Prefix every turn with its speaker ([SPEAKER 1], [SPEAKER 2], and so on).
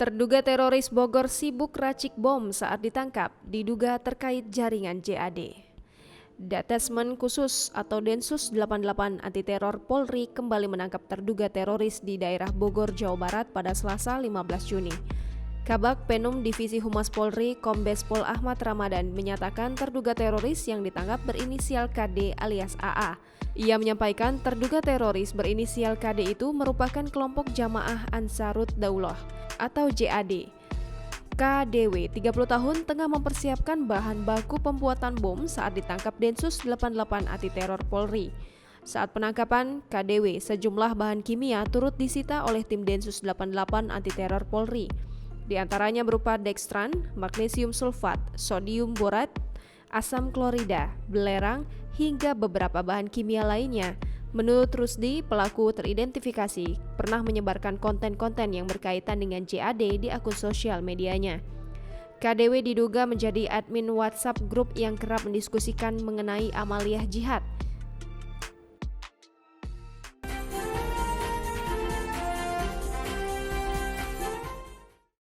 [SPEAKER 1] Terduga teroris Bogor sibuk racik bom saat ditangkap, diduga terkait jaringan JAD. Detesmen Khusus atau Densus 88 Anti Teror Polri kembali menangkap terduga teroris di daerah Bogor, Jawa Barat pada Selasa 15 Juni. Kabag Penum Divisi Humas Polri Kombes Pol Ahmad Ramadan menyatakan terduga teroris yang ditangkap berinisial KD alias AA. Ia menyampaikan terduga teroris berinisial KD itu merupakan kelompok Jamaah Ansarut Daulah atau JAD. KDW 30 tahun tengah mempersiapkan bahan baku pembuatan bom saat ditangkap Densus 88 Anti Teror Polri. Saat penangkapan KDW, sejumlah bahan kimia turut disita oleh tim Densus 88 Anti Teror Polri. Di antaranya berupa dextran, magnesium sulfat, sodium borat, asam klorida, belerang, hingga beberapa bahan kimia lainnya. Menurut Rusdi, pelaku teridentifikasi pernah menyebarkan konten-konten yang berkaitan dengan JAD di akun sosial medianya. KDW diduga menjadi admin WhatsApp grup yang kerap mendiskusikan mengenai amaliyah jihad.